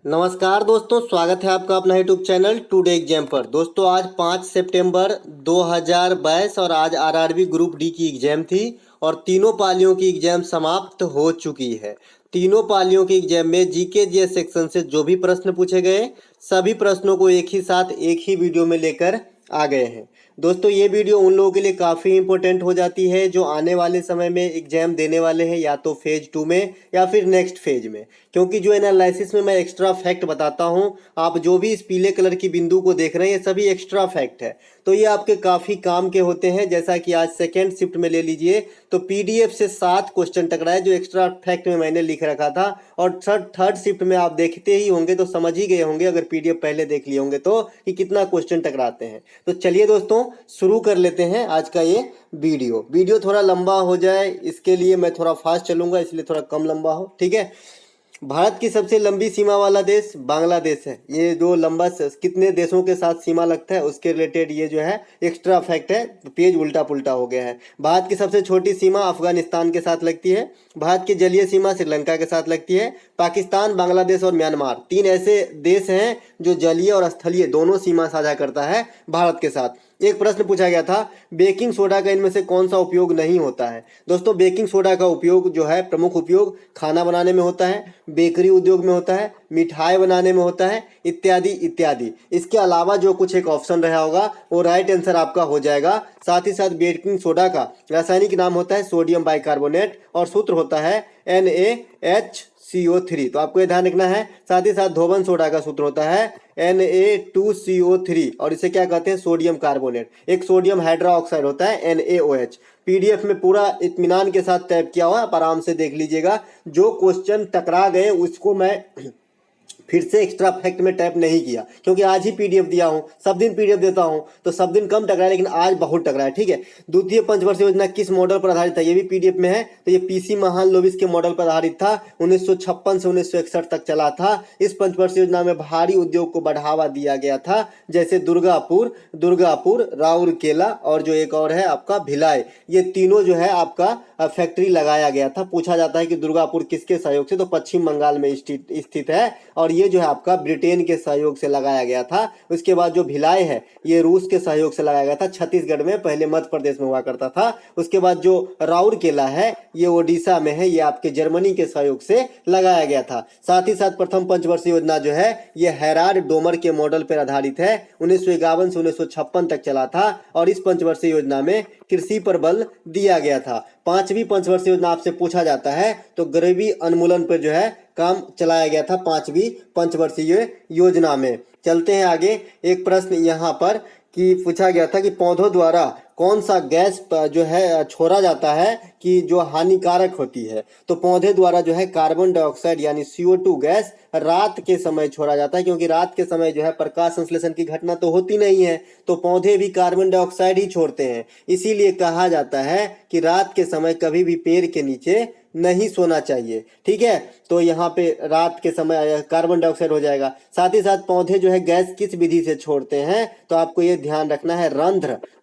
नमस्कार दोस्तों, स्वागत है आपका अपना यूट्यूब चैनल टुडे एग्जाम पर। दोस्तों आज 5 सितंबर 2022 और आज आरआरबी ग्रुप डी की एग्जाम थी और तीनों पालियों की एग्जाम समाप्त हो चुकी है। तीनों पालियों की एग्जाम में जीके जीएस सेक्शन से जो भी प्रश्न पूछे गए सभी प्रश्नों को एक ही साथ एक ही वीडियो में लेकर आ गए हैं। दोस्तों ये वीडियो उन लोगों के लिए काफ़ी इंपॉर्टेंट हो जाती है जो आने वाले समय में एग्जाम देने वाले हैं, या तो फेज 2 में या फिर नेक्स्ट फेज में। क्योंकि जो एनालिसिस में मैं एक्स्ट्रा फैक्ट बताता हूं, आप जो भी इस पीले कलर की बिंदु को देख रहे हैं ये सभी एक्स्ट्रा फैक्ट है, तो ये आपके काफ़ी काम के होते हैं। जैसा कि आज सेकेंड शिफ्ट में ले लीजिए तो पीडीएफ से 7 क्वेश्चन टकराए जो एक्स्ट्रा फैक्ट में मैंने लिख रखा था, और थर्ड शिफ्ट में आप देखते ही होंगे तो समझ ही गए होंगे अगर पीडीएफ पहले देख लिए होंगे तो, कि कितना क्वेश्चन टकराते हैं। तो चलिए दोस्तों शुरू कर लेते हैं आज का ये वीडियो थोड़ा लंबा हो जाए इसके लिए मैं थोड़ा फास्ट चलूंगा, इसलिए थोड़ा कम लंबा हो, ठीक है। भारत की सबसे लंबी सीमा वाला देश बांग्लादेश है। ये जो लंबा कितने देशों के साथ सीमा लगता है उसके रिलेटेड ये जो है एक्स्ट्रा फैक्ट है, पेज उल्टा पुल्टा हो गया है। भारत की सबसे छोटी सीमा अफगानिस्तान के साथ लगती है। भारत की जलीय सीमा श्रीलंका के साथ लगती है। पाकिस्तान, बांग्लादेश और म्यांमार 3 ऐसे देश हैं जो जलीय और स्थलीय दोनों सीमा साझा करता है भारत के साथ। एक प्रश्न पूछा गया था, बेकिंग सोडा का इनमें से कौन सा उपयोग नहीं होता है। दोस्तों बेकिंग सोडा का उपयोग जो है प्रमुख उपयोग खाना बनाने में होता है, बेकरी उद्योग में होता है, मिठाई बनाने में होता है, इत्यादि इत्यादि। इसके अलावा जो कुछ एक ऑप्शन रहा होगा वो राइट आंसर आपका हो जाएगा। साथ ही साथ बेकिंग सोडा का रासायनिक नाम होता है सोडियम बाइकार्बोनेट और सूत्र होता है NaHCO3, तो आपको ये ध्यान रखना है। साथ ही साथ धोबन सोडा का सूत्र होता है Na2CO3 और इसे क्या कहते हैं सोडियम कार्बोनेट। एक सोडियम हाइड्रा ऑक्साइड होता है NaOH। पीडीएफ में पूरा इत्मीनान के साथ टाइप किया हुआ, आप आराम से देख लीजिएगा। जो क्वेश्चन टकरा गए उसको मैं फिर से एक्स्ट्रा फैक्ट में टैप नहीं किया, क्योंकि आज ही पीडीएफ दिया हूं, सब दिन पीडीएफ देता हूं तो सब दिन कम टकराया, लेकिन आज बहुत टकराया, ठीक है। द्वितीय पंचवर्षीय योजना किस मॉडल पर आधारित था, ये भी पीडीएफ में है। तो ये पीसी महालनोबिस के मॉडल पर आधारित था। 1956 से 1961 तक चला था। इस पंचवर्षीय योजना में भारी उद्योग को बढ़ावा दिया गया था, जैसे दुर्गापुर, राउरकेला और जो एक और है आपका भिलाई, ये तीनों जो है आपका फैक्ट्री लगाया गया था। पूछा जाता है कि दुर्गापुर किसके सहयोग से, तो पश्चिम बंगाल में स्थित है और ये जो है आपका ब्रिटेन के सहयोग से लगाया गया था। उसके बाद जो भिलाई है ये रूस के सहयोग से लगाया गया था, छत्तीसगढ़ में, पहले मध्य प्रदेश में हुआ करता था। उसके बाद जो राउरकेला है ये ओडिशा में है, ये आपके जर्मनी के सहयोग से लगाया गया था। साथ ही साथ प्रथम पंचवर्षीय योजना जो है ये हैराड डोमर के मॉडल पर आधारित है। 1951 से 1956 तक चला था और इस पंचवर्षीय योजना में कृषि पर बल दिया गया था। 5वीं पंचवर्षीय योजना आपसे पूछा जाता है तो गरीबी उन्मूलन पर जो है काम चलाया गया था 5वीं पंचवर्षीय योजना में। चलते हैं आगे। एक प्रश्न यहाँ पर कि पूछा गया था कि पौधों द्वारा कौन सा गैस जो है छोड़ा जाता है कि जो हानिकारक होती है। तो पौधे द्वारा जो है कार्बन डाइऑक्साइड यानी CO2 गैस रात के समय छोड़ा जाता है, क्योंकि रात के समय जो है प्रकाश संश्लेषण की घटना तो होती नहीं है, तो पौधे भी कार्बन डाइऑक्साइड ही छोड़ते हैं। इसीलिए कहा जाता है कि रात के समय कभी भी पेड़ के नीचे नहीं सोना चाहिए, ठीक है। तो यहाँ पे रात के समय कार्बन डाइऑक्साइड हो जाएगा। साथ ही साथ पौधे जो है गैस किस विधि से छोड़ते हैं, तो आपको ये ध्यान रखना है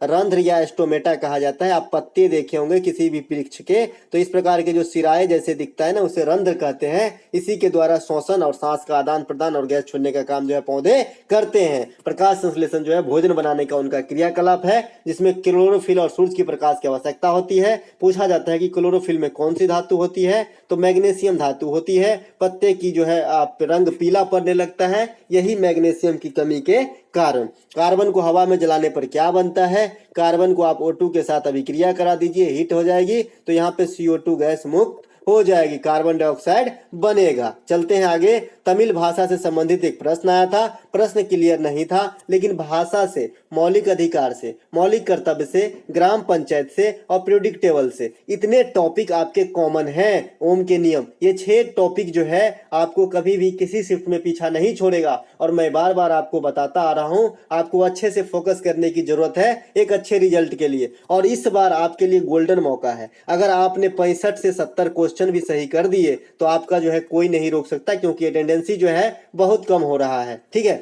रंध्र या स्टोमेटा कहा जाता है। आप पत्ते देखे होंगे किसी भी वृक्ष के, तो इस प्रकार के जो सिराए जैसे दिखता है ना उसे रंध्र कहते हैं। इसी के द्वारा श्वसन और सांस का आदान प्रदान और गैस छोड़ने का काम जो है पौधे करते हैं। प्रकाश संश्लेषण जो है भोजन बनाने का उनका क्रियाकलाप है, जिसमें क्लोरोफिल और सूरज की प्रकाश की आवश्यकता होती है। पूछा जाता है कि क्लोरोफिल में कौन सी धातु होती है, तो मैग्नीशियम धातु होती है। पत्ते की जो है आप रंग पीला पड़ने लगता है, यही मैग्नीशियम की कमी के कारण। कार्बन को हवा में जलाने पर क्या बनता है, कार्बन को आप O2 के साथ अभिक्रिया करा दीजिए, हीट हो जाएगी, तो यहाँ पे CO2 गैस मुक्त हो जाएगी, कार्बन डाइऑक्साइड बनेगा। चलते हैं आगे। तमिल भाषा से संबंधित एक प्रश्न आया था, प्रश्न क्लियर नहीं था, लेकिन भाषा से, मौलिक अधिकार से, मौलिक कर्तव्य से, ग्राम पंचायत से और पीरियोडिक टेबल से, इतने टॉपिक आपके कॉमन हैं। ओम के नियम, ये 6 टॉपिक जो है आपको कभी भी किसी शिफ्ट में पीछा नहीं छोड़ेगा। और मैं बार बार आपको बताता आ रहा हूं, आपको अच्छे से फोकस करने की जरूरत है एक अच्छे रिजल्ट के लिए। और इस बार आपके लिए गोल्डन मौका है। अगर आपने 65 से 70 क्वेश्चन भी सही कर दिए तो आपका जो है कोई नहीं रोक सकता, क्योंकि अटेंडेंसी जो है बहुत कम हो रहा है, ठीक है।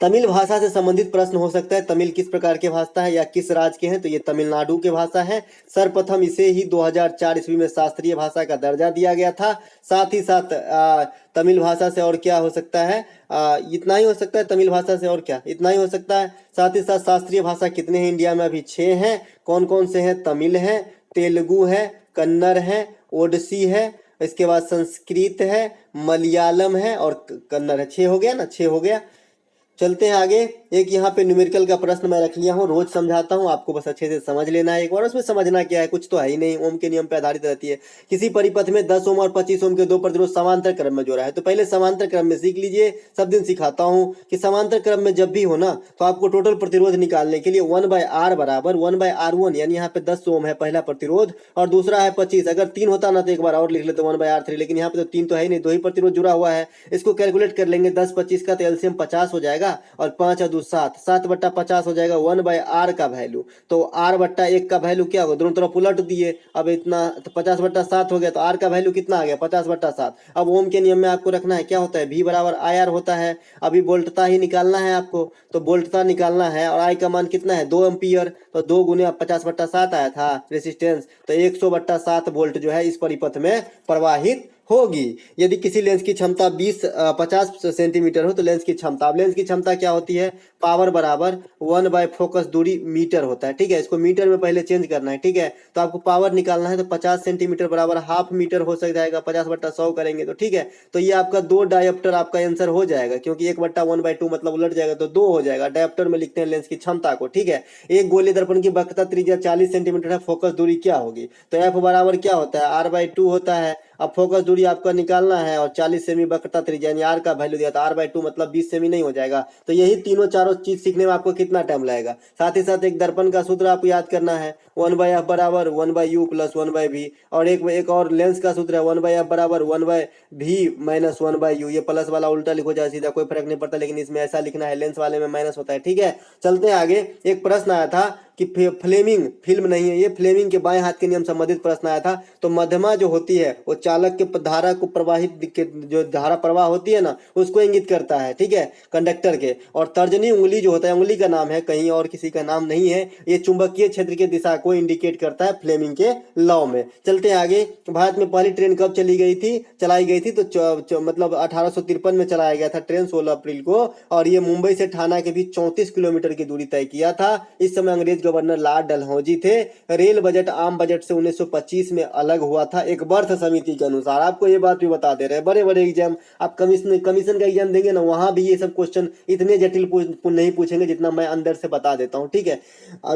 तमिल भाषा से संबंधित प्रश्न हो सकता है, तमिल किस प्रकार के भाषा है या किस राज्य के हैं, तो ये तमिलनाडु के भाषा है। सर्वप्रथम इसे ही 2004 ईस्वी में शास्त्रीय भाषा का दर्जा दिया गया था। साथ ही साथ तमिल भाषा से और क्या हो सकता है, इतना ही हो सकता है, तमिल भाषा से और क्या, इतना ही हो सकता है। साथ ही साथ शास्त्रीय भाषा कितने हैं इंडिया में, अभी 6 हैं। कौन कौन से हैं, तमिल है, तेलुगु है, कन्नड़ है, ओडिसी है, इसके बाद संस्कृत है, मलयालम है और कन्नड़ है। 6 हो गया ना, 6 हो गया। चलते हैं आगे। एक यहाँ पे न्यूमेरिकल का प्रश्न मैं रख लिया हूँ, रोज समझाता हूँ, आपको बस अच्छे से समझ लेना है एक बार। उसमें समझना क्या है, कुछ तो है ही नहीं, ओम के नियम पे आधारित रहती है। किसी परिपथ में 10 ओम और 25 ओम के दो प्रतिरोध समांतर क्रम में जोड़ा है, तो पहले समांतर क्रम में सीख लीजिए। सब दिन सिखाता हूँ कि समांतर क्रम में जब भी हो ना, तो आपको टोटल प्रतिरोध निकालने के लिए 1/r बराबर 1/r1, यानी यहाँ पे 10 ओम है पहला प्रतिरोध और दूसरा है 25। अगर 3 होता ना तो एक बार और लिख लेते 1/r3, लेकिन यहाँ पे तो 3 तो है ही नहीं, 2 ही प्रतिरोध जुड़ा हुआ है। इसको कैलकुलेट कर लेंगे, 10-25 का तो एलसीएम 50 हो जाएगा और 5 और 2 7, 7/50 हो जाएगा 1/r का वैल्यू। तो r/1 का वैल्यू क्या होगा, दोनों तरफ उलट दिए, अब इतना तो 50/7 हो गया, तो r का वैल्यू कितना आ गया, 50/7। अब ओम के नियम में आपको रखना है क्या होता है, v बराबर IR होता है। अभी वोल्टता ही निकालना है आपको, तो वोल्टता निकालना है और I का मान कितना है, 2 एम्पियर, तो 2 गुने 50/7 आया था रेसिस्टेंस, तो 100/7 वोल्ट जो है इस परिपथ में प्रवाहित होगी। यदि किसी लेंस की क्षमता 50 सेंटीमीटर हो तो लेंस की क्षमता, अब लेंस की क्षमता क्या होती है, पावर बराबर 1/फोकस दूरी मीटर होता है। ठीक है, इसको मीटर में पहले चेंज करना है। ठीक है, तो आपको पावर निकालना है, तो 50 सेंटीमीटर बराबर हाफ मीटर हो सक जाएगा, 50/100 करेंगे तो। ठीक है, तो ये आपका 2 डायोप्टर आपका आंसर हो जाएगा, क्योंकि 1/1/2 मतलब उलट जाएगा तो 2 हो जाएगा। डायोप्टर में लिखते हैं लेंस की क्षमता को। ठीक है, एक गोले दर्पण की वक्रता त्रिज्या 40 सेंटीमीटर है, फोकस दूरी क्या होगी, तो एफ बराबर क्या होता है, r/2 होता है। अब फोकस दूरी आपका निकालना है और 40 सेमी वक्रता त्रिज्या यानी r का वैल्यू दिया था, r/2 मतलब 20 सेमी नहीं हो जाएगा। तो यही तीनों चारों चीज सीखने में आपको कितना टाइम लगेगा। साथ ही साथ एक दर्पण का सूत्र आपको याद करना है, 1/f बराबर 1/u प्लस 1/v, और एक और लेंस का सूत्र है 1/f बराबर 1/v माइनस 1/u। ये प्लस वाला उल्टा लिखो जाए सीधा, कोई फर्क नहीं पड़ता, लेकिन इसमें ऐसा लिखना है, लेंस वाले में माइनस होता है। ठीक है, चलते हैं आगे। एक प्रश्न आया था कि फ्लेमिंग, फिल्म नहीं है ये, फ्लेमिंग के बाएं हाथ के नियम संबंधित प्रश्न आया था। तो मध्यमा जो होती है वो चालक के धारा को प्रवाहित, जो धारा प्रवाह होती है ना, उसको इंगित करता है। ठीक है, कंडक्टर के। और तर्जनी उंगली जो होता है, उंगली का नाम है, कहीं और किसी का नाम नहीं है, ये चुंबकीय क्षेत्र की दिशा को इंडिकेट करता है फ्लेमिंग के लॉ में। चलते हैं आगे। भारत में पहली ट्रेन कब चलाई गई थी, तो मतलब 1853 में चलाया गया था ट्रेन, 16 अप्रैल को, और ये मुंबई से ठाणा के बीच 34 किलोमीटर की दूरी तय किया था। इस समय अंग्रेज गवर्नर लॉर्ड डलहौजी थे। रेल बजट आम बजट से 1925 में अलग हुआ था एक बर्थ समिति के अनुसार। आपको ये बात भी बता दे रहे हैं, बड़े बड़े एग्जाम आप कमीशन का एग्जाम देंगे ना, वहां भी ये सब क्वेश्चन इतने जटिल नहीं पूछेंगे जितना मैं अंदर से बता देता हूँ। ठीक है,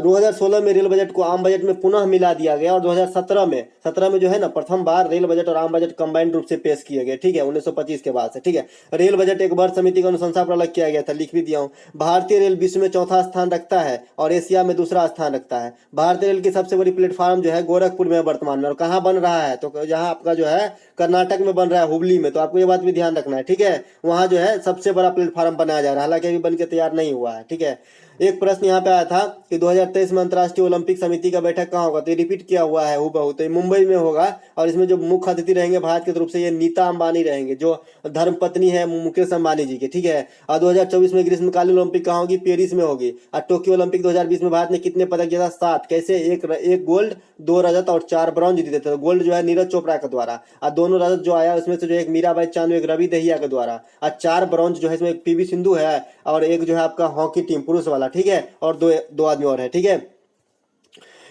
2016 में रेल बजट को आम बजट में पुनः मिला दिया गया और 2017 में जो है ना, प्रथम बार रेल बजट और आम बजट कंबाइंड रूप से पेश किए गए। ठीक है, 1925 के बाद से। ठीक है, रेल बजट एक बर्थ समिति की अनुशंसा पर अलग किया गया था, लिख भी दिया हूँ। भारतीय रेल विश्व में चौथा स्थान रखता है और एशिया में दूसरा स्थान रखता है। भारतीय रेल की सबसे बड़ी प्लेटफार्म जो है गोरखपुर में वर्तमान में, और कहाँ बन रहा है, तो जहाँ आपका जो है कर्नाटक में बन रहा है, हुबली में। तो आपको ये बात भी ध्यान रखना है। ठीक है, वहाँ जो है सबसे बड़ा प्लेटफार्म बनाया जा रहा है, हालांकि अभी बन के तैयार नहीं हुआ है। ठीक है, एक प्रश्न यहाँ पे आया था कि 2023 में अंतर्राष्ट्रीय ओलंपिक समिति का बैठक कहाँ होगा, तो ये रिपीट किया हुआ है हूबहू, तो ये मुंबई में होगा। और इसमें जो मुख्य अतिथि रहेंगे भारत की तरफ से, ये नीता अंबानी रहेंगे, जो धर्मपत्नी है मुकेश अंबानी जी की। ठीक है, और 2024 में ग्रीष्मकालीन ओलंपिक कहाँ होगी, पेरिस में होगी। और टोक्यो ओलंपिक 2020 में भारत ने कितने पदक जीता, 7। कैसे, एक गोल्ड, 2 रजत और 4 ब्रॉन्ज जीते थे। गोल्ड जो है नीरज चोपड़ा के द्वारा, और दोनों रजत जो आया उसमें से जो एक मीराबाई चानू, एक रवि दहिया के द्वारा, और 4 ब्रॉन्ज जो है इसमें एक पीवी सिंधु है और एक जो है आपका हॉकी टीम पुरुष वाला। ठीक है, और दो आदमी और है। ठीक है,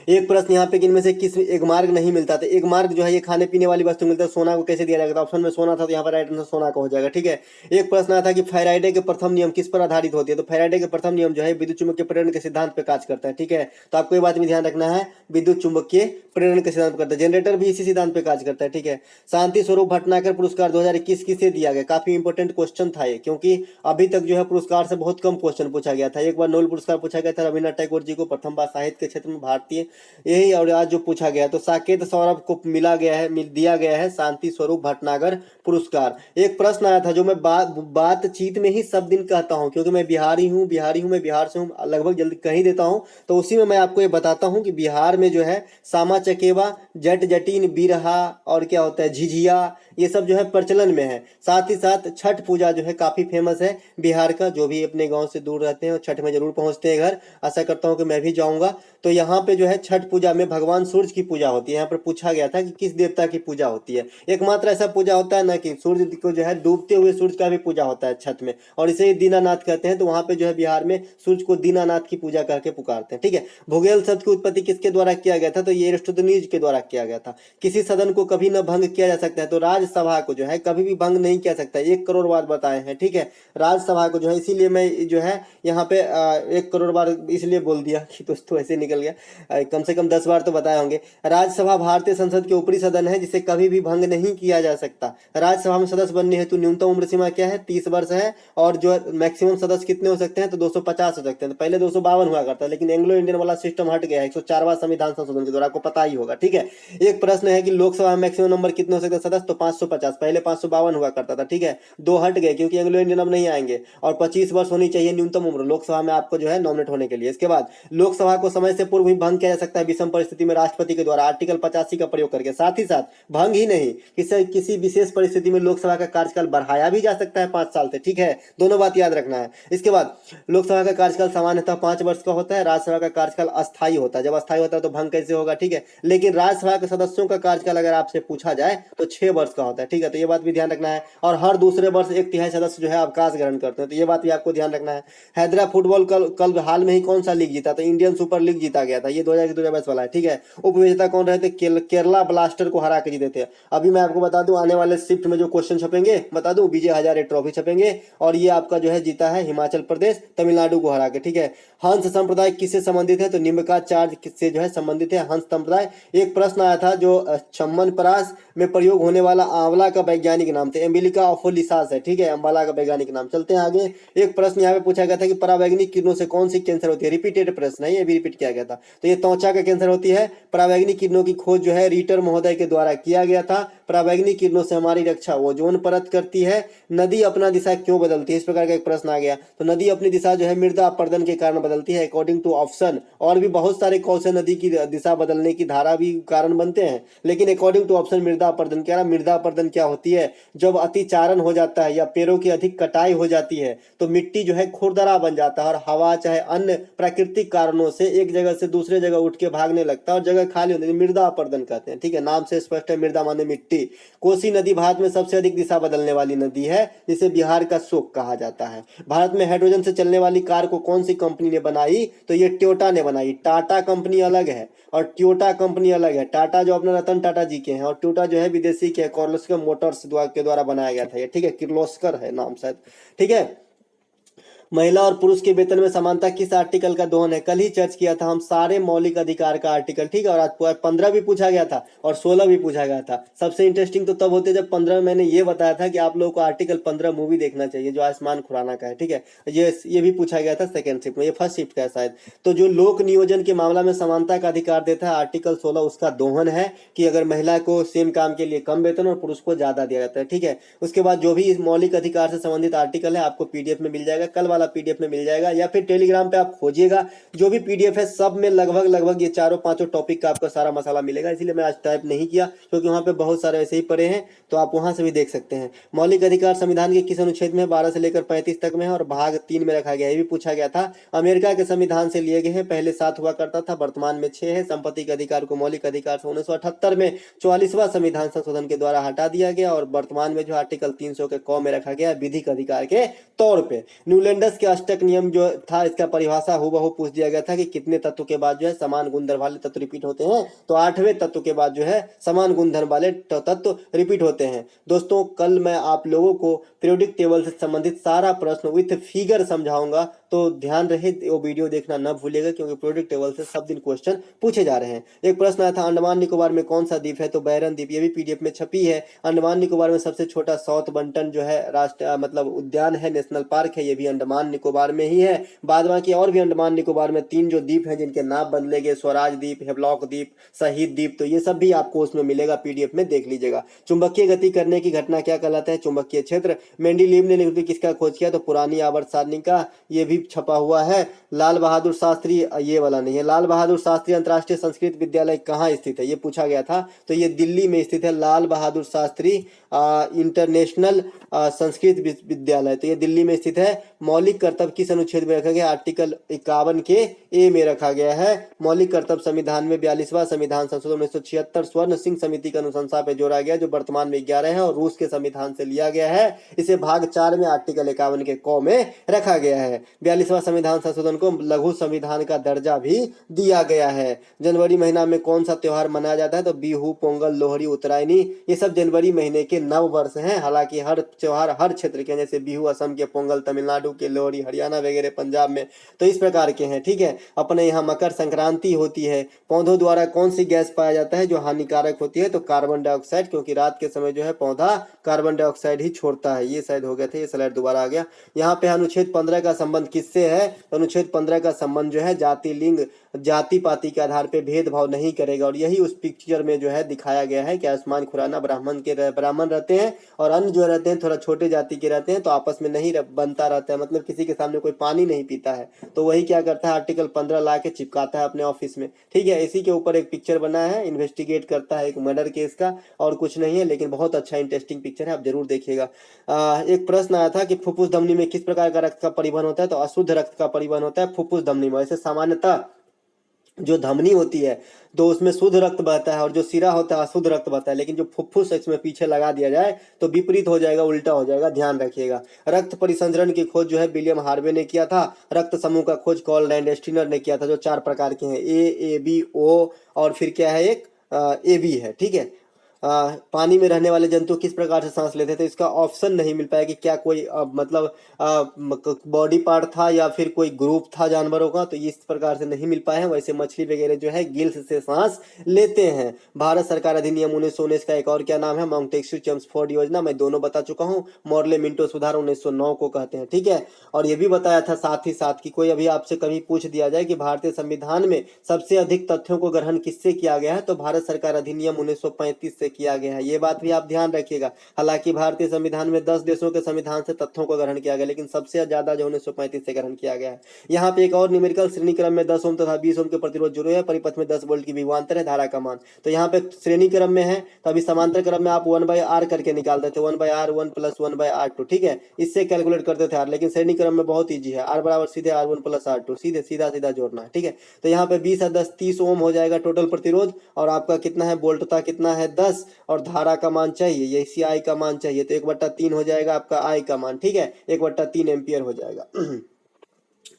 एक प्रश्न यहाँ पे कि इनमें से किस एक मार्ग नहीं मिलता, तो एक मार्ग जो है ये खाने पीने वाली वस्तु मिलता है, सोना को कैसे दिया जाएगा, ऑप्शन में सोना था तो यहाँ पर राइट आंसर सोना का हो जाएगा। ठीक है, एक प्रश्न आया था कि फैराडे के प्रथम नियम किस पर आधारित होती है, तो फैराडे के प्रथम नियम जो है विद्युत चुंबकीय प्रेरण के सिद्धांत पे कार्य करता है। ठीक है, तो आपको ये बात भी ध्यान रखना है, विद्युत चुंबकीय प्रेरण के सिद्धांत करता है। जनरेटर भी इसी सिद्धांत पे कार्य करता है। ठीक है, शांति स्वरूप भटनागर पुरस्कार 2021 किसे दिया गया, काफी इंपॉर्टेंट क्वेश्चन था ये, क्योंकि अभी तक जो है पुरस्कार से बहुत कम क्वेश्चन पूछा गया था। एक बार नोबेल पुरस्कार पूछा गया था रविन्द्रनाथ टैगोर जी को, प्रथम बार साहित्य के क्षेत्र में भारतीय यही और आज जो पूछा गया, तो साकेत सौरभ को दिया गया है शांति स्वरूप भटनागर पुरस्कार। एक प्रश्न आया था जो मैं बातचीत में ही सब दिन कहता हूँ, क्योंकि मैं बिहारी हूँ, मैं बिहार से हूँ, लगभग जल्दी कह ही देता हूँ। तो उसी में मैं आपको ये बताता हूँ कि बिहार में जो है सामा चकेवा, जट जटिन, बिरहा और क्या होता है झिझिया, ये सब जो है प्रचलन में है। साथ ही साथ छठ पूजा जो है काफी फेमस है बिहार का। जो भी अपने गांव से दूर रहते हैं और छठ में जरूर पहुंचते हैं घर, आशा करता हूं कि मैं भी जाऊंगा। तो यहाँ पे जो है छठ पूजा में भगवान सूर्य की पूजा होती है। यहाँ पर पूछा गया था कि किस देवता की पूजा होती है। एकमात्र ऐसा पूजा होता है ना कि सूर्य को जो है डूबते हुए सूर्य का भी पूजा होता है छठ में, और इसे ही दीनानाथ कहते हैं। तो वहां पे जो है बिहार में सूर्य को दीनानाथ की पूजा करके पुकारते हैं। ठीक है, भूगोल शब्द की उत्पत्ति किसके द्वारा किया गया था? तो ये एरिस्टोथेनीज के द्वारा किया गया था। किसी सदन को कभी न भंग किया जा सकता है, तो राज्यसभा को जो है कभी भी भंग नहीं किया सकता। 1 करोड़ बार बताए हैं। ठीक है, राज्यसभा को जो है, इसीलिए मैं जो है यहाँ पे 1 करोड़ बार इसलिए बोल दिया कि दोस्तों ऐसे निकल गया, कम से कम 10 बार तो बताए होंगे। राज्यसभा भारतीय संसद के ऊपरी सदन है जिसे कभी भी भंग नहीं किया जा सकता। राज्यसभा में सदस्य बनने हेतु न्यूनतम उम्र सीमा क्या है? 30 वर्ष है। और जो मैक्सिमम सदस्य कितने हो सकते हैं? तो 250 हो सकते हैं। तो पहले 252 हुआ करता है, लेकिन एंग्लो इंडियन वाला सिस्टम हट गया है 104वां संविधान संशोधन के द्वारा, आपको पता ही होगा। ठीक है, एक प्रश्न है कि लोकसभा में मैक्सिमम नंबर कितने हो सकते हैं सदस्य? तो 550, पहले 552 हुआ करता था। ठीक है, 2 हट गए क्योंकि एंग्लो इंडियन अब नहीं आएंगे। और 25 वर्ष होनी चाहिए न्यूनतम उम्र लोकसभा में आपको जो है नॉमिनेट होने के लिए। इसके बाद लोकसभा को समय से पूर्व भी भंग किया जा सकता है विषम परिस्थिति में राष्ट्रपति के द्वारा आर्टिकल 85 का प्रयोग करके। साथ ही साथ भंग ही नहीं, किसी विशेष परिस्थिति में लोकसभा का कार्यकाल बढ़ाया भी जा सकता है 5 साल से। ठीक है, दोनों बात याद रखना है। इसके बाद लोकसभा का कार्यकाल सामान्यतः 5 वर्ष का होता है, राज्यसभा का कार्यकाल अस्थायी होता है। जब अस्थायी होता है तो भंग कैसे होगा? ठीक है, लेकिन राज्यसभा के सदस्यों का कार्यकाल अगर आपसे पूछा जाए तो 6 वर्ष का होता है। ठीक है, तो ये बात भी ध्यान रखना है। और हर दूसरे वर्ष 1/3 सदस्य जो है अवकाश ग्रहण करते हैं, तो ये बात भी आपको ध्यान रखना है। हैदरा फुटबॉल कल हाल में ही कौन सा लीग जीता? तो इंडियन सुपर लीग जीता गया था, ये 2022 वाला है। ठीक है, उपविजेता कौन रहे थे? केरला ब्लास्टर को हरा के जीते थे। अभी मैं आपको बता दूं आने वाले शिफ्ट में जो क्वेश्चन छपेंगे, बता दूं विजय हजारे ट्रॉफी छपेंगे, और ये आपका जो है जीता है हिमाचल प्रदेश तमिलनाडु को हरा के। ठीक है, हंस संप्रदाय किससे संबंधित है? तो निम्बकाचार्य से जो है संबंधित है हंस संप्रदाय। एक प्रश्न आया था जो चम्मनप्राश में प्रयोग होने वाला आंवला का वैज्ञानिक नाम थे, एम्बिलिका ऑफोलिसास है। ठीक है, अम्बाला का वैज्ञानिक नाम। चलते हैं आगे। एक प्रश्न यहाँ पे पूछा गया था कि परावैंगनिक किरणों से कौन सी कैंसर होती है? रिपीटेड प्रश्न है, ये भी रिपीट किया गया था। तो ये त्वचा का कैंसर होती है। परावैंगनिक किरणों की खोज जो है रीटर महोदय के द्वारा किया गया था। परावैंगनिक किरणों से हमारी रक्षा ओजोन परत करती है। नदी अपना दिशा क्यों बदलती है? इस प्रकार का एक प्रश्न आ गया। तो नदी अपनी दिशा जो है मृदा अपरदन के कारण बदलती है अकॉर्डिंग टू ऑप्शन। और भी बहुत सारे कौन से नदी की दिशा बदलने की धारा भी कारण बनते हैं, लेकिन अकॉर्डिंग टू ऑप्शन मृदा अपरदन। क्या मृदा अपरदन क्या होती है? जब अतिचारण हो जाता है या पेड़ों की अधिक कटाई हो जाती है तो मिट्टी जो है खुरदरा बन जाता है, और हवा चाहे अन्य प्राकृतिक कारणों से एक जगह से दूसरे जगह उठ के भागने लगता है और जगह खाली होती है, मृदा अपरदन कहते हैं। ठीक है, नाम से स्पष्ट है, मृदा माने मिट्टी। कोसी नदी भारत में सबसे अधिक दिशा बदलने वाली नदी है, जिसे बिहार का शोक कहा जाता है। भारत में हाइड्रोजन से चलने वाली कार को कौन सी कंपनी ने बनाई? तो ये टोयोटा ने बनाई। टाटा कंपनी अलग है और टोयोटा कंपनी अलग है। टाटा जो अपने रतन टाटा जी के हैं, और टोयोटा जो है विदेशी के किर्लोस्कर मोटर्स के द्वारा बनाया गया था ये। ठीक है, किर्लोस्कर है नाम शायद। ठीक है, महिला और पुरुष के वेतन में समानता किस आर्टिकल का दोहन है? कल ही चर्च किया था हम सारे मौलिक अधिकार का आर्टिकल। ठीक है, और आज 15 भी पूछा गया था और 16 भी पूछा गया था। सबसे इंटरेस्टिंग तो तब होते जब 15 में मैंने ये बताया था कि आप लोगों को आर्टिकल 15 मूवी देखना चाहिए जो आयुष्मान खुराना का है। ठीक है, ये भी पूछा गया था सेकंड शिफ्ट में, ये फर्स्ट शिफ्ट का है शायद। तो जो लोक नियोजन के मामला में समानता का अधिकार देता है आर्टिकल 16, उसका दोहन है कि अगर महिला को सेम काम के लिए कम वेतन और पुरुष को ज्यादा दिया जाता है। ठीक है, उसके बाद जो भी इस मौलिक अधिकार से संबंधित आर्टिकल है आपको पीडीएफ में मिल जाएगा, कल पीडीएफ में मिल जाएगा, या फिर टेलीग्राम पे आप खोजिएगा। जो भी पीडीएफ है सब में लगभग ये 4-5 टॉपिक का आपको सारा मसाला मिलेगा। इसीलिए मैं आज टाइप नहीं किया क्योंकि वहां पे बहुत सारे ऐसे ही पड़े हैं, तो आप वहां से भी देख सकते हैं। मौलिक अधिकार संविधान के किस अनुच्छेद में? 12 से लेकर 35 तक में, और भाग 3 में रखा गया। ये भी पूछा गया था। अमेरिका के संविधान से लिए गए हैं, पहले 7 हुआ करता था, वर्तमान में 6 है। संपत्ति के अधिकार को मौलिक अधिकार से 1978 में 44वां संविधान संशोधन के द्वारा हटा दिया गया, और वर्तमान में जो आर्टिकल 300 के क में रखा गया विधिक अधिकार के तौर पे। न्यूलैंडस के अष्टक नियम जो था, इसका परिभाषा हूबहू पूछ दिया गया था कि कितने तत्व के बाद जो है समान गुणधर्म वाले तत्व रिपीट होते हैं? तो 8वें तत्व के बाद जो है समान गुणधर्म वाले तत्व रिपीट होते हैं। दोस्तों, कल मैं आप लोगों को पीरियोडिक टेबल से संबंधित सारा प्रश्न विथ फिगर समझाऊंगा, तो ध्यान रहे वो वीडियो देखना न भूलिएगा, क्योंकि प्रोजेक्ट टेबल से सब दिन क्वेश्चन पूछे जा रहे हैं। एक प्रश्न आया था अंडमान निकोबार में कौन सा द्वीप है, तो बैरन द्वीप, ये भी पीडीएफ में छपी है। अंडमान निकोबार में सबसे छोटा साउथ बंटन जो है राष्ट्र मतलब उद्यान है, नेशनल पार्क है, ये भी अंडमान निकोबार में ही है। बाद बाकी और भी अंडमान निकोबार में 3 जो द्वीप हैं जिनके नाम बदले गए, स्वराज द्वीप, हेवलॉक द्वीप, शहीद द्वीप, तो ये सब भी आपको उसमें मिलेगा, पीडीएफ में देख लीजिएगा। चुंबकीय गति करने की घटना क्या कहलाता है, चुंबकीय क्षेत्र। मेंडलीव ने न्यूटन किसका खोज किया, तो पुरानी आवर्त सारणी का, ये भी छपा हुआ है। लाल बहादुर शास्त्री, ये वाला नहीं है, लाल बहादुर शास्त्री अंतर्राष्ट्रीय संस्कृत विद्यालय कहाँ स्थित है, ये पूछा गया था, तो ये दिल्ली में स्थित है। लाल बहादुर शास्त्री इंटरनेशनल संस्कृत विद्यालय, तो ये दिल्ली में स्थित है। मौलिक कर्तव्य किस अनुच्छेद में रखा गया, आर्टिकल 51 के ए में रखा गया है। मौलिक कर्तव्य संविधान में 42वां संविधान संशोधन 1976 स्वर्ण सिंह समिति की अनुशंसा पे जोड़ा गया, जो वर्तमान में 11 है और रूस के संविधान से लिया गया है। इसे भाग 4 में आर्टिकल 51 के क में रखा गया है। 42वां संविधान संशोधन को लघु संविधान का दर्जा भी दिया गया है। जनवरी महीना में कौन सा त्योहार मनाया जाता है, तो बिहू, पोंगल, लोहड़ी, उत्तरायणी, ये सब जनवरी महीने के नव वर्ष हैं। हालांकि हर त्योहार हर क्षेत्र के, जैसे बिहू असम के, पोंगल तमिलनाडु के, लोहड़ी हरियाणा वगैरह पंजाब में, तो इस प्रकार के हैं। ठीक है, अपने यहाँ मकर संक्रांति होती है। पौधों द्वारा कौन सी गैस पाया जाता है जो हानिकारक होती है, तो कार्बन डाइऑक्साइड, क्योंकि रात के समय जो है पौधा कार्बन डाइऑक्साइड ही छोड़ता है। ये शायद हो गए थे, ये स्लाइड दोबारा आ गया। यहाँ पे अनुच्छेद 15 का संबंध किससे है, तो अनुच्छेद 15 का संबंध जो है जाति, लिंग, जाति पाति के आधार पे भेदभाव नहीं करेगा, और यही उस पिक्चर में जो है दिखाया गया है कि आयुष्मान खुराना ब्राह्मण रहते हैं और अन्य जो रहते हैं थोड़ा छोटे जाति के रहते हैं, तो आपस में नहीं बनता रहता है, मतलब किसी के सामने कोई पानी नहीं पीता है, तो वही क्या करता है, आर्टिकल 15 ला के चिपकाता है अपने ऑफिस में। ठीक है, इसी के ऊपर एक पिक्चर बना है, इन्वेस्टिगेट करता है एक मर्डर केस का, और कुछ नहीं है, लेकिन बहुत अच्छा इंटरेस्टिंग पिक्चर है, आप जरूर देखिएगा। एक प्रश्न आया था कि फुफ्फुस धमनी में किस प्रकार का रक्त का परिवहन होता है, तो अशुद्ध रक्त का परिवहन होता है फुफ्फुस धमनी में। वैसे सामान्यतः जो धमनी होती है तो उसमें शुद्ध रक्त बहता है, और जो सिरा होता है अशुद्ध रक्त बहता है, लेकिन जो फुफ्फुस इसमें पीछे लगा दिया जाए तो विपरीत हो जाएगा, उल्टा हो जाएगा, ध्यान रखिएगा। रक्त परिसंचरण की खोज जो है विलियम हार्वे ने किया था। रक्त समूह का खोज कॉल लैंडस्टीनर ने किया था, जो 4 प्रकार के हैं, ए बी ओ, और फिर क्या है एक ए बी है। ठीक है, पानी में रहने वाले जंतु किस प्रकार से सांस लेते थे, इसका ऑप्शन नहीं मिल पाया कि क्या कोई मतलब बॉडी पार्ट था या फिर कोई ग्रुप था जानवरों का, तो इस प्रकार से नहीं मिल पाए हैं। वैसे मछली वगैरह जो है गिल्स से सांस लेते हैं। भारत सरकार अधिनियम 1919 का एक और क्या नाम है, मॉन्टेस्क्यू चेम्सफोर्ड योजना, मैं दोनों बता चुका हूँ। मॉर्ले मिंटो सुधार 1909 को कहते हैं। ठीक है, और ये भी बताया था साथ ही साथ कि कोई अभी आपसे कभी पूछ दिया जाए कि भारतीय संविधान में सबसे अधिक तथ्यों को ग्रहण किससे किया गया है, तो भारत सरकार अधिनियम 1935 से किया गया है। ये बात भी आप ध्यान रखिएगा। हालांकि भारतीय संविधान में 10 देशों के संविधान से तथ्यों को ग्रहण किया गया, लेकिन सबसे ज्यादा जो 1935 से ग्रहण किया गया है। यहाँ पे एक और न्यूमेरिकल श्रेणी क्रम में 10 ओम तथा 20 ओम के प्रतिरोध जुड़े हैं। परिपथ में 10 वोल्ट की विभवांतर है, धारा का मान। तो यहाँ पे श्रेणी क्रम में है, तो अभी समांतर क्रम में आप 1/r करके निकाल देते, 1/r 1 + 1/r2। ठीक है, इससे कैलकुलेट करते थे r, लेकिन श्रेणी क्रम में बहुत ईजी है, r बराबर सीधे r1 + r2, सीधे सीधा सीधा जोड़ना है। ठीक है, तो यहाँ पे 20 और 10 30 ओम हो जाएगा टोटल प्रतिरोध, और आपका कितना है, वोल्टता कितना है 10, और धारा का मान चाहिए, ये सी आई का मान चाहिए, तो 1/3 हो जाएगा आपका आई का मान। ठीक है, 1/3 एम्पियर हो जाएगा।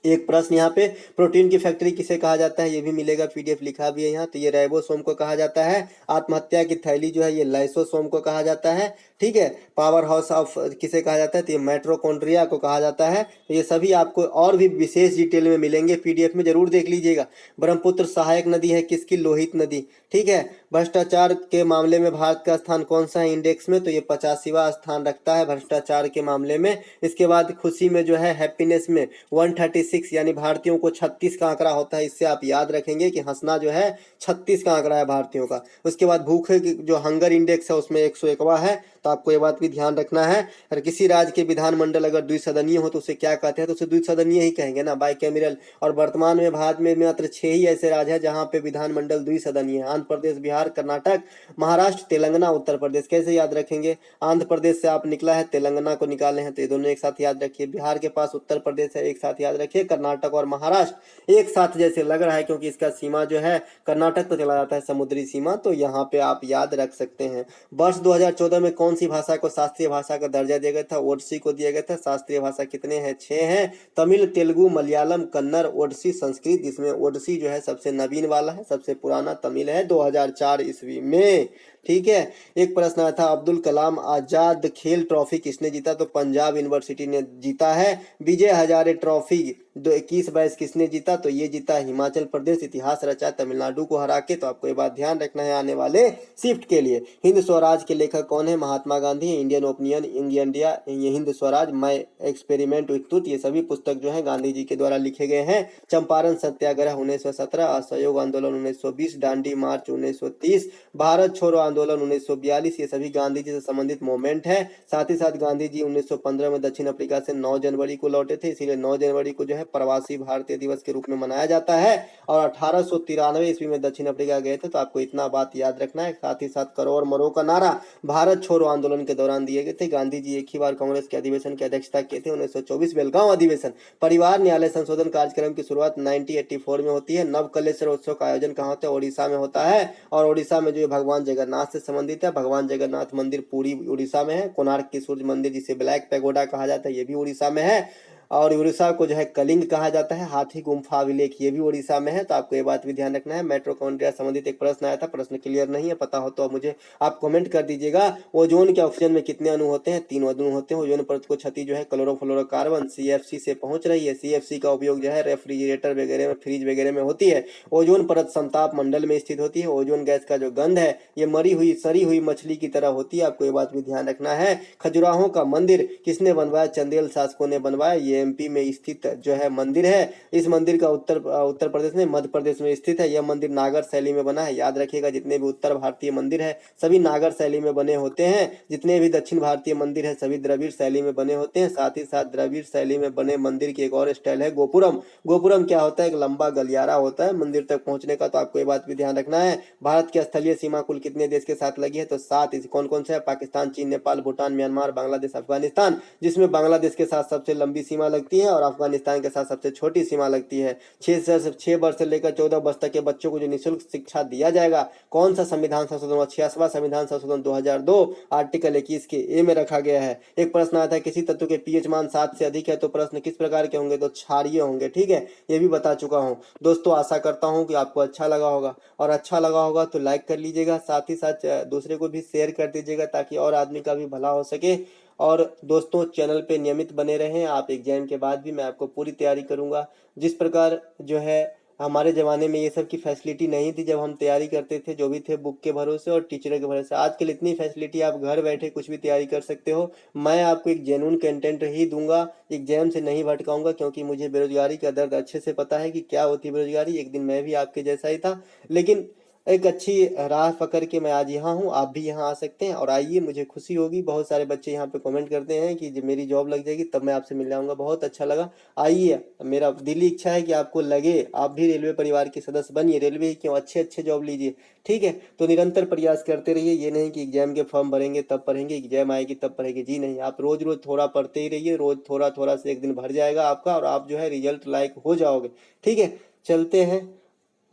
एक प्रश्न यहाँ पे, प्रोटीन की फैक्ट्री किसे कहा जाता है, ये भी मिलेगा, पीडीएफ लिखा भी है यहाँ। तो ये राइबोसोम को कहा जाता है। आत्महत्या की थैली जो है ये लाइसोसोम को कहा जाता है। ठीक है, पावर हाउस ऑफ किसे कहा जाता है, तो ये माइटोकॉन्ड्रिया को कहा जाता है। तो ये सभी आपको और भी विशेष डिटेल में मिलेंगे, पीडीएफ में जरूर देख लीजिएगा। ब्रह्मपुत्र सहायक नदी है किसकी, लोहित नदी। ठीक है, भ्रष्टाचार के मामले में भारत का स्थान कौन सा है इंडेक्स में, तो ये 85वां स्थान रखता है भ्रष्टाचार के मामले में। इसके बाद खुशी में जो है हैप्पीनेस में 136, यानी भारतीयों को 36 का आंकड़ा होता है। इससे आप याद रखेंगे कि हंसना जो है 36 का आंकड़ा है भारतीयों का। उसके बाद भूखे जो हंगर इंडेक्स है उसमें 101वां है, तो आपको ये बात भी ध्यान रखना है। और किसी राज्य के विधानमंडल अगर द्विसदनीय हो तो उसे क्या कहते हैं, तो उसे द्विसदनीय ही कहेंगे ना, बाइकैमरल। और वर्तमान में भारत में मात्र 6 ही ऐसे राज्य हैं जहां पे विधानमंडल द्विसदनीय है, आंध्र प्रदेश, बिहार, कर्नाटक, महाराष्ट्र, तेलंगाना, उत्तर प्रदेश। कैसे याद रखेंगे, आंध्र प्रदेश से आप निकला है, तेलंगाना को निकाले हैं, तो ये दोनों एक साथ याद रखिए। बिहार के पास उत्तर प्रदेश है, एक साथ याद रखिए। कर्नाटक और महाराष्ट्र एक साथ जैसे लग रहा है, क्योंकि इसका सीमा जो है कर्नाटक तो चला जाता है, समुद्री सीमा, तो यहाँ पे आप याद रख सकते हैं। वर्ष 2014 में कौन सी भाषा को शास्त्रीय भाषा का दर्जा दिया गया था, ओडिसी को दिया गया था। शास्त्रीय भाषा कितने हैं, 6 हैं, तमिल, तेलुगु, मलयालम, कन्नड़, ओडिसी, संस्कृत। इसमें ओडिसी जो है सबसे नवीन वाला है, सबसे पुराना तमिल है 2004 ईस्वी में। ठीक है, एक प्रश्न आया था, अब्दुल कलाम आजाद खेल ट्रॉफी किसने जीता, तो पंजाब यूनिवर्सिटी ने जीता है। विजय हजारे ट्रॉफी 21-22 किसने जीता, तो ये जीता हिमाचल प्रदेश। इतिहास रचा तमिलनाडु को हरा के। तो आपको ये बात ध्यान रखना है आने वाले शिफ्ट के लिए। हिंद स्वराज के लेखक कौन है, Mahatma Gandhi. Indian opinion, India, ये Hind Swaraj, my experiment with truth, ये सभी पुस्तक जो है गांधी जी के द्वारा लिखे गए हैं। चंपारण सत्याग्रह 1917, असहयोग आंदोलन 1920, दांडी मार्च 1930, भारत छोड़ो आंदोलन 1942, ये सभी गांधी जी से संबंधित मूवमेंट है। साथ ही साथ गांधी जी 1915 में दक्षिण अफ्रीका से 9 जनवरी को लौटे थे, इसीलिए 9 जनवरी को जो है प्रवासी भारतीय दिवस के रूप में मनाया जाता है। और 1893 ईस्वी में दक्षिण अफ्रीका गए थे। तो आपको इतना बात याद रखना है। साथ ही साथ करो और मरो का नारा भारत छोड़ो आंदोलन के दौरान दिए गए थे। गांधी जी एक ही बार कांग्रेस के अधिवेशन की अध्यक्षता किए थे, 1924 बेलगांव अधिवेशन। परिवार न्यायालय संशोधन कार्यक्रम की शुरुआत 1984 में होती है। नवकलेश्वर उत्सव का आयोजन कहाँ होता है, ओडिशा में होता है। और ओडिशा में जो भगवान जगन्नाथ से संबंधित है। भगवान जगन्नाथ मंदिर पूरी उड़ीसा में है। कोणार्क की सूर्य मंदिर जिसे ब्लैक पैगोडा कहा जाता है, ये भी उड़ीसा में है। और उड़ीसा को जो है कलिंग कहा जाता है। हाथी गुम्फा अभिलेख ये भी उड़ीसा में है। तो आपको ये बात भी ध्यान रखना है। मेट्रोकॉन्ड्रिया संबंधित एक प्रश्न आया था, प्रश्न क्लियर नहीं है, पता हो तो मुझे आप कमेंट कर दीजिएगा। ओजोन के ऑक्सीजन में कितने अणु होते हैं, 3 अणु होते हैं। ओजोन परत को क्षति जो है क्लोरोफ्लोरोकार्बन CFC से पहुंच रही है। CFC का उपयोग जो है रेफ्रिजरेटर वगैरह में, फ्रिज वगैरह में होती है। ओजोन परत समताप मंडल में स्थित होती है। ओजोन गैस का जो गंध है ये सड़ी हुई मछली की तरह होती है। आपको ये बात भी ध्यान रखना है। खजुराहो का मंदिर किसने बनवाया, चंदेल शासकों ने बनवाया। ये MP में स्थित जो है मंदिर है। इस मंदिर का उत्तर प्रदेश में, मध्य प्रदेश में स्थित है। यह मंदिर नागर शैली में बना है। याद रखिएगा जितने भी उत्तर भारतीय मंदिर है सभी नागर शैली में बने होते हैं। जितने भी दक्षिण भारतीय मंदिर है सभी द्रविड़ शैली में बने होते हैं। साथ ही साथ द्रविड़ शैली में बने मंदिर की एक और स्टाइल है गोपुरम। गोपुरम क्या होता है, एक लंबा गलियारा होता है मंदिर तक पहुंचने का। तो आपको ये बात भी ध्यान रखना है। भारत की स्थलीय सीमा कुल कितने देश के साथ लगी है, तो 7। कौन कौन से है, पाकिस्तान, चीन, नेपाल, भूटान, म्यांमार, बांग्लादेश, अफगानिस्तान। जिसमें बांग्लादेश के साथ सबसे लंबी सीमा लगती है और अफगानिस्तान के साथ सबसे छोटी सीमा लगती है। 6 वर्ष से लेकर 14 वर्ष तक के बच्चों को जो निःशुल्क शिक्षा दिया जाएगा, कौन सा संविधान संशोधन, 86वां संविधान संशोधन 2002 आर्टिकल 21 के ए में रखा गया है। एक प्रश्न आया था किसी तत्व के pH मान 7 से अधिक है तो प्रश्न किस प्रकार के होंगे, तो क्षारीय होंगे। ठीक है, ये भी बता चुका हूँ। दोस्तों आशा करता हूँ कि आपको अच्छा लगा होगा, और अच्छा लगा होगा तो लाइक कर लीजिएगा। साथ ही साथ दूसरे को भी शेयर कर दीजिएगा ताकि और आदमी का भी भला हो सके। और दोस्तों चैनल पे नियमित बने रहें। आप एग्जाम के बाद भी मैं आपको पूरी तैयारी करूंगा। जिस प्रकार जो है हमारे ज़माने में ये सब की फैसिलिटी नहीं थी जब हम तैयारी करते थे, जो भी थे बुक के भरोसे और टीचर के भरोसे। आजकल इतनी फैसिलिटी, आप घर बैठे कुछ भी तैयारी कर सकते हो। मैं आपको एक जेन्युइन कंटेंट ही दूंगा, एग्जाम से नहीं भटकाऊंगा, क्योंकि मुझे बेरोजगारी का दर्द अच्छे से पता है कि क्या होती है बेरोजगारी। एक दिन मैं भी आपके जैसा ही था, लेकिन एक अच्छी राह पकड़ के मैं आज यहाँ हूँ। आप भी यहाँ आ सकते हैं और आइए, मुझे खुशी होगी। बहुत सारे बच्चे यहाँ पे कमेंट करते हैं कि जब मेरी जॉब लग जाएगी तब मैं आपसे मिल जाऊंगा, बहुत अच्छा लगा। आइए, मेरा दिली इच्छा है कि आपको लगे आप भी रेलवे परिवार के सदस्य बनिए। रेलवे ही क्यों, अच्छे अच्छे जॉब लीजिए। ठीक है, तो निरंतर प्रयास करते रहिए। ये नहीं कि एग्जाम के फॉर्म भरेंगे तब पढ़ेंगे, एग्जाम आएगी तब पढ़ेंगे, जी नहीं। आप रोज रोज थोड़ा पढ़ते ही रहिए। रोज थोड़ा थोड़ा से एक दिन भर जाएगा आपका और आप जो है रिजल्ट लायक हो जाओगे। ठीक है, चलते हैं।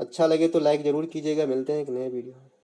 अच्छा लगे तो लाइक जरूर कीजिएगा। मिलते हैं एक नए वीडियो।